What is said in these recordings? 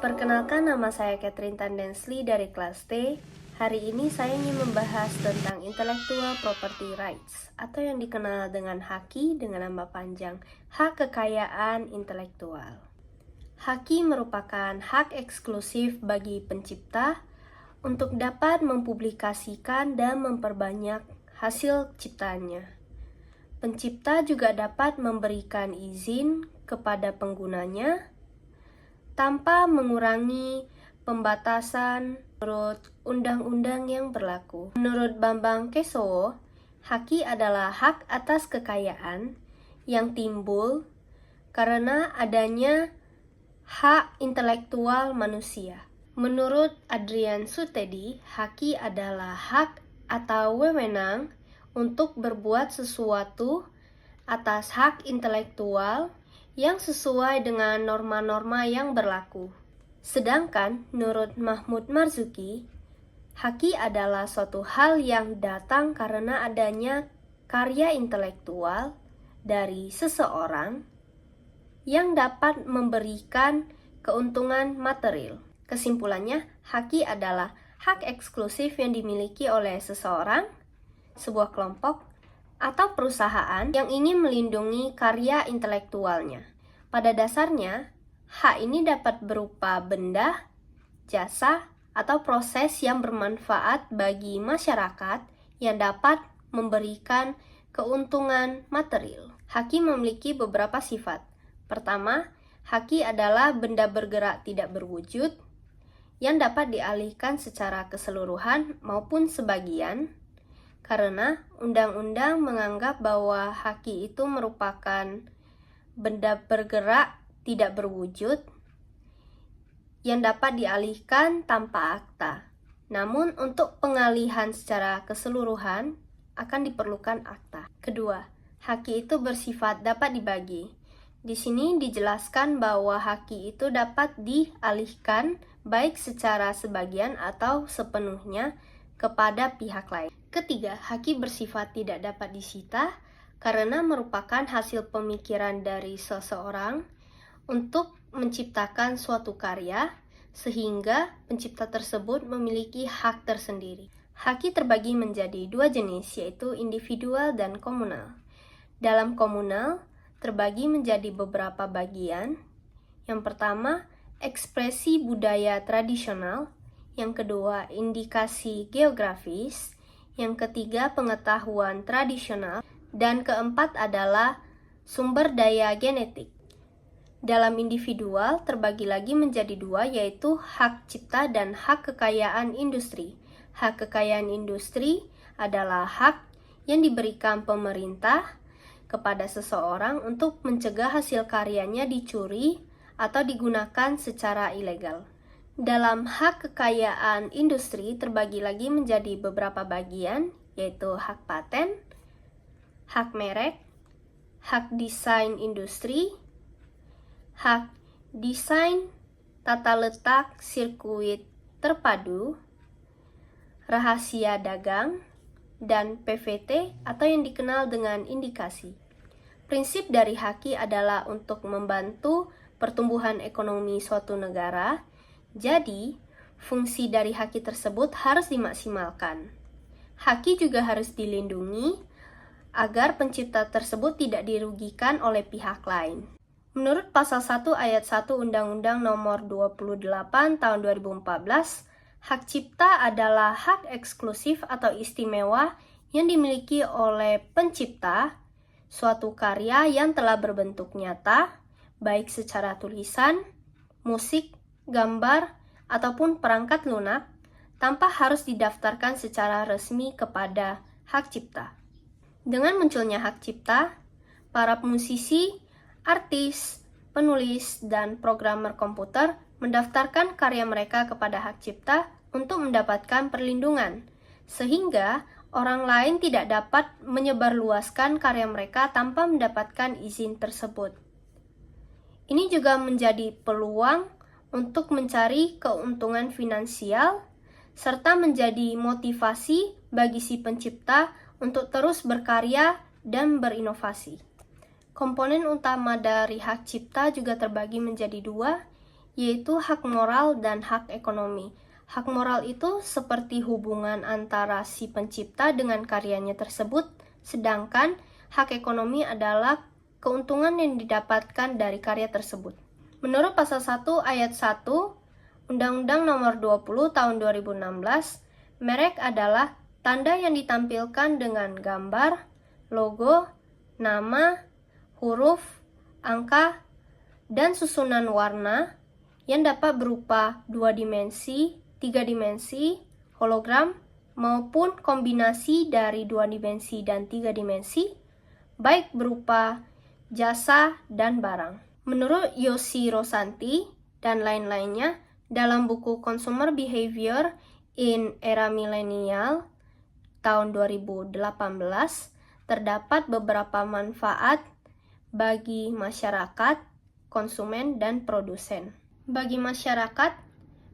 Perkenalkan, nama saya Catherine Tandensli dari kelas T. Hari ini saya ingin membahas tentang Intellectual Property Rights atau yang dikenal dengan HAKI dengan nama panjang Hak Kekayaan Intelektual. HAKI merupakan hak eksklusif bagi pencipta untuk dapat mempublikasikan dan memperbanyak hasil ciptaannya. Pencipta juga dapat memberikan izin kepada penggunanya tanpa mengurangi pembatasan menurut undang-undang yang berlaku. Menurut Bambang Kesowo, HAKI adalah hak atas kekayaan yang timbul karena adanya hak intelektual manusia. Menurut Adrian Sutedi, HAKI adalah hak atau wewenang untuk berbuat sesuatu atas hak intelektual yang sesuai dengan norma-norma yang berlaku. Sedangkan menurut Mahmud Marzuki, HAKI adalah suatu hal yang datang karena adanya karya intelektual dari seseorang yang dapat memberikan keuntungan material. Kesimpulannya, HAKI adalah hak eksklusif yang dimiliki oleh seseorang, sebuah kelompok, atau perusahaan yang ingin melindungi karya intelektualnya. Pada dasarnya, hak ini dapat berupa benda, jasa, atau proses yang bermanfaat bagi masyarakat yang dapat memberikan keuntungan material. HAKI memiliki beberapa sifat. Pertama, HAKI adalah benda bergerak tidak berwujud yang dapat dialihkan secara keseluruhan maupun sebagian, karena undang-undang menganggap bahwa HAKI itu merupakan benda bergerak tidak berwujud yang dapat dialihkan tanpa akta. Namun untuk pengalihan secara keseluruhan akan diperlukan akta. Kedua, HAKI itu bersifat dapat dibagi. Di sini dijelaskan bahwa HAKI itu dapat dialihkan baik secara sebagian atau sepenuhnya kepada pihak lain. Ketiga, HAKI bersifat tidak dapat disita karena merupakan hasil pemikiran dari seseorang untuk menciptakan suatu karya, sehingga pencipta tersebut memiliki hak tersendiri. HAKI terbagi menjadi dua jenis, yaitu individual dan komunal. Dalam komunal, terbagi menjadi beberapa bagian. Yang pertama, ekspresi budaya tradisional. Yang kedua, indikasi geografis. Yang ketiga, pengetahuan tradisional. Dan keempat adalah sumber daya genetik. Dalam individual, terbagi lagi menjadi dua, yaitu hak cipta dan hak kekayaan industri. Hak kekayaan industri adalah hak yang diberikan pemerintah kepada seseorang untuk mencegah hasil karyanya dicuri atau digunakan secara ilegal. Dalam hak kekayaan industri terbagi lagi menjadi beberapa bagian, yaitu hak paten, hak merek, hak desain industri, hak desain tata letak sirkuit terpadu, rahasia dagang, dan PVT atau yang dikenal dengan indikasi. Prinsip dari HAKI adalah untuk membantu pertumbuhan ekonomi suatu negara. Jadi, fungsi dari HAKI tersebut harus dimaksimalkan. HAKI juga harus dilindungi agar pencipta tersebut tidak dirugikan oleh pihak lain. Menurut Pasal 1 Ayat 1 Undang-Undang Nomor 28 Tahun 2014, hak cipta adalah hak eksklusif atau istimewa yang dimiliki oleh pencipta suatu karya yang telah berbentuk nyata, baik secara tulisan, musik, gambar, ataupun perangkat lunak, tanpa harus didaftarkan secara resmi kepada hak cipta. Dengan munculnya hak cipta, para musisi, artis, penulis, dan programmer komputer mendaftarkan karya mereka kepada hak cipta untuk mendapatkan perlindungan, sehingga orang lain tidak dapat menyebarluaskan karya mereka tanpa mendapatkan izin tersebut. Ini juga menjadi peluang untuk mencari keuntungan finansial, serta menjadi motivasi bagi si pencipta untuk terus berkarya dan berinovasi. Komponen utama dari hak cipta juga terbagi menjadi dua, yaitu hak moral dan hak ekonomi. Hak moral itu seperti hubungan antara si pencipta dengan karyanya tersebut, sedangkan hak ekonomi adalah keuntungan yang didapatkan dari karya tersebut. Menurut pasal 1 ayat 1 Undang-Undang Nomor 20 Tahun 2016, merek adalah tanda yang ditampilkan dengan gambar, logo, nama, huruf, angka, dan susunan warna yang dapat berupa 2 dimensi, 3 dimensi, hologram, maupun kombinasi dari 2 dimensi dan 3 dimensi, baik berupa jasa dan barang. Menurut Yosi Rosanti dan lain-lainnya, dalam buku Consumer Behavior in Era Millennial tahun 2018, terdapat beberapa manfaat bagi masyarakat, konsumen, dan produsen. Bagi masyarakat,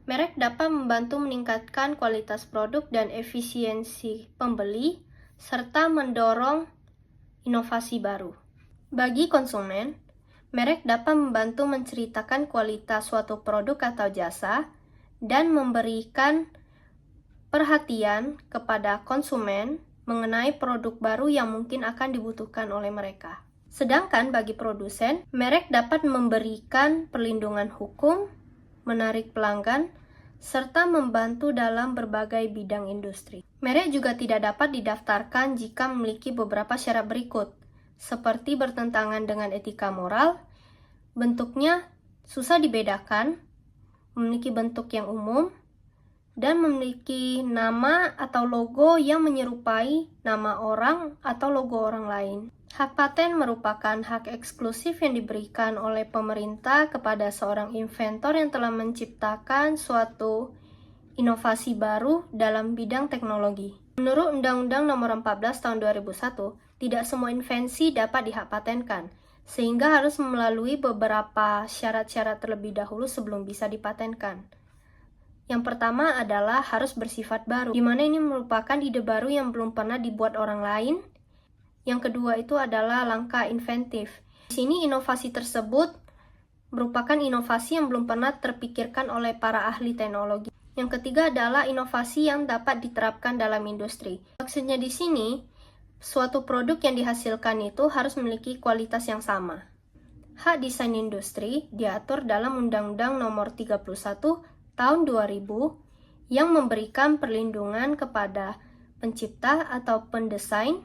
merek dapat membantu meningkatkan kualitas produk dan efisiensi pembeli, serta mendorong inovasi baru. Bagi konsumen, merek dapat membantu menceritakan kualitas suatu produk atau jasa dan memberikan perhatian kepada konsumen mengenai produk baru yang mungkin akan dibutuhkan oleh mereka. Sedangkan bagi produsen, merek dapat memberikan perlindungan hukum, menarik pelanggan, serta membantu dalam berbagai bidang industri. Merek juga tidak dapat didaftarkan jika memiliki beberapa syarat berikut, seperti bertentangan dengan etika moral, bentuknya susah dibedakan, memiliki bentuk yang umum, dan memiliki nama atau logo yang menyerupai nama orang atau logo orang lain. Hak paten merupakan hak eksklusif yang diberikan oleh pemerintah kepada seorang inventor yang telah menciptakan suatu inovasi baru dalam bidang teknologi. Menurut Undang-Undang Nomor 14 Tahun 2001, tidak semua invensi dapat dihakpatenkan, sehingga harus melalui beberapa syarat-syarat terlebih dahulu sebelum bisa dipatenkan. Yang pertama adalah harus bersifat baru, di mana ini merupakan ide baru yang belum pernah dibuat orang lain. Yang kedua itu adalah langkah inventif. Di sini inovasi tersebut merupakan inovasi yang belum pernah terpikirkan oleh para ahli teknologi. Yang ketiga adalah inovasi yang dapat diterapkan dalam industri. Maksudnya di sini, suatu produk yang dihasilkan itu harus memiliki kualitas yang sama. Hak desain industri diatur dalam Undang-Undang Nomor 31 Tahun 2000 yang memberikan perlindungan kepada pencipta atau pendesain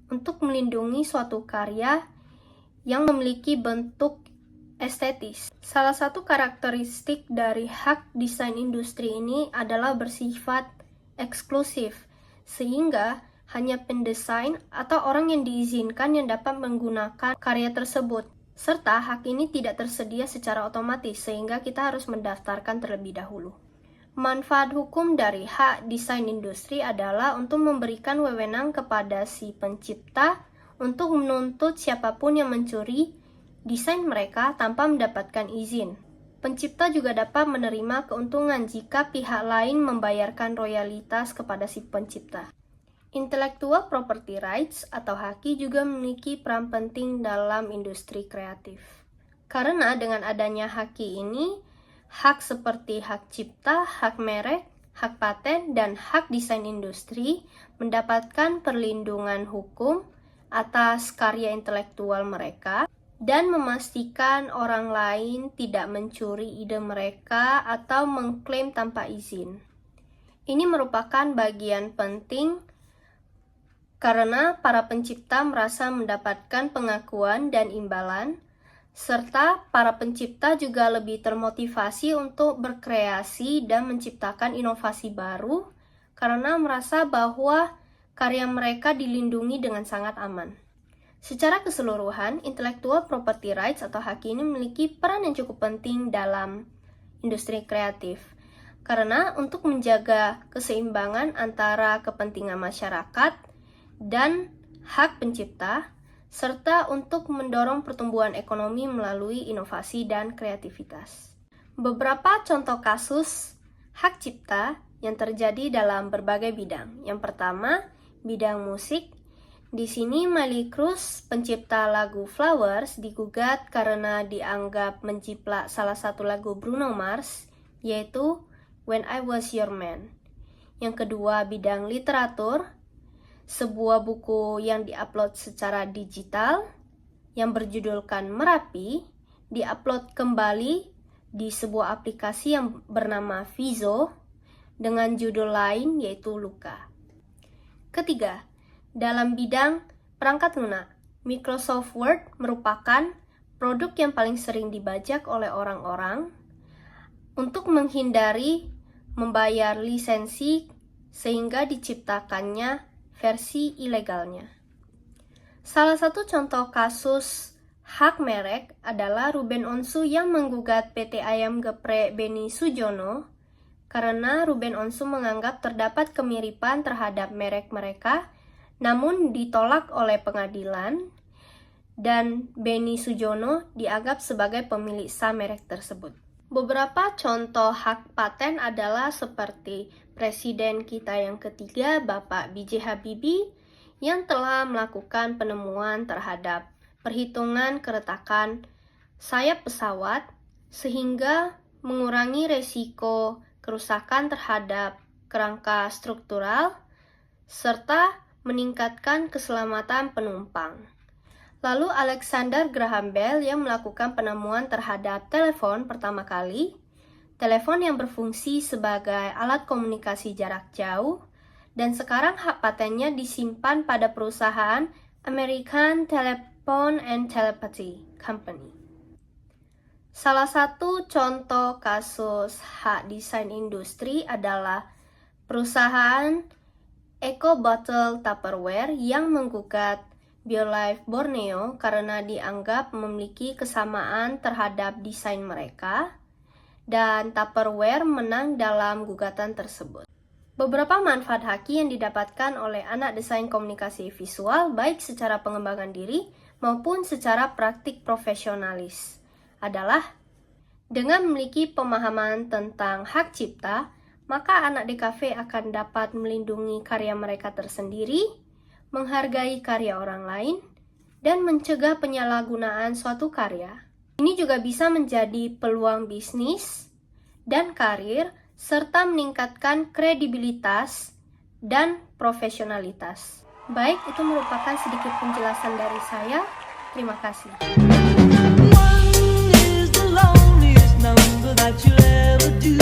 untuk melindungi suatu karya yang memiliki bentuk estetis. Salah satu karakteristik dari hak desain industri ini adalah bersifat eksklusif, sehingga hanya pendesain atau orang yang diizinkan yang dapat menggunakan karya tersebut. Serta hak ini tidak tersedia secara otomatis, sehingga kita harus mendaftarkan terlebih dahulu. Manfaat hukum dari hak desain industri adalah untuk memberikan wewenang kepada si pencipta untuk menuntut siapapun yang mencuri desain mereka tanpa mendapatkan izin. Pencipta juga dapat menerima keuntungan jika pihak lain membayarkan royalitas kepada si pencipta. Intellectual property rights atau haki juga memiliki peran penting dalam industri kreatif. Karena dengan adanya haki ini, hak seperti hak cipta, hak merek, hak paten, dan hak desain industri mendapatkan perlindungan hukum atas karya intelektual mereka dan memastikan orang lain tidak mencuri ide mereka atau mengklaim tanpa izin. Ini merupakan bagian penting karena para pencipta merasa mendapatkan pengakuan dan imbalan, serta para pencipta juga lebih termotivasi untuk berkreasi dan menciptakan inovasi baru karena merasa bahwa karya mereka dilindungi dengan sangat aman. Secara keseluruhan, intellectual property rights atau hak ini memiliki peran yang cukup penting dalam industri kreatif. Karena untuk menjaga keseimbangan antara kepentingan masyarakat dan hak pencipta, serta untuk mendorong pertumbuhan ekonomi melalui inovasi dan kreativitas. Beberapa contoh kasus hak cipta yang terjadi dalam berbagai bidang. Yang pertama, bidang musik. Di sini Miley Cyrus, pencipta lagu Flowers, digugat karena dianggap menjiplak salah satu lagu Bruno Mars, yaitu When I Was Your Man. Yang kedua, bidang literatur, sebuah buku yang diupload secara digital yang berjudulkan Merapi, diupload kembali di sebuah aplikasi yang bernama Vizo dengan judul lain yaitu Luka. Ketiga, dalam bidang perangkat lunak, Microsoft Word merupakan produk yang paling sering dibajak oleh orang-orang untuk menghindari membayar lisensi sehingga diciptakannya versi ilegalnya. Salah satu contoh kasus hak merek adalah Ruben Onsu yang menggugat PT Ayam Geprek Beni Sujono karena Ruben Onsu menganggap terdapat kemiripan terhadap merek mereka, namun ditolak oleh pengadilan dan Beni Sujono dianggap sebagai pemilik saham merek tersebut. Beberapa contoh hak paten adalah seperti Presiden kita yang ketiga, Bapak B.J. Habibie, yang telah melakukan penemuan terhadap perhitungan keretakan sayap pesawat sehingga mengurangi resiko kerusakan terhadap kerangka struktural serta meningkatkan keselamatan penumpang. Lalu Alexander Graham Bell yang melakukan penemuan terhadap telepon pertama kali, telepon yang berfungsi sebagai alat komunikasi jarak jauh, dan sekarang hak patennya disimpan pada perusahaan American Telephone and Telepathy Company. Salah satu contoh kasus hak desain industri adalah perusahaan Eco Bottle Tupperware yang menggugat BioLife Borneo karena dianggap memiliki kesamaan terhadap desain mereka, dan Tupperware menang dalam gugatan tersebut. Beberapa manfaat haki yang didapatkan oleh anak desain komunikasi visual baik secara pengembangan diri maupun secara praktik profesionalis adalah dengan memiliki pemahaman tentang hak cipta, maka anak DKV akan dapat melindungi karya mereka tersendiri, menghargai karya orang lain, dan mencegah penyalahgunaan suatu karya. Ini juga bisa menjadi peluang bisnis dan karir, serta meningkatkan kredibilitas dan profesionalitas. Baik, itu merupakan sedikit penjelasan dari saya. Terima kasih. One is the loneliest number that you'll ever do.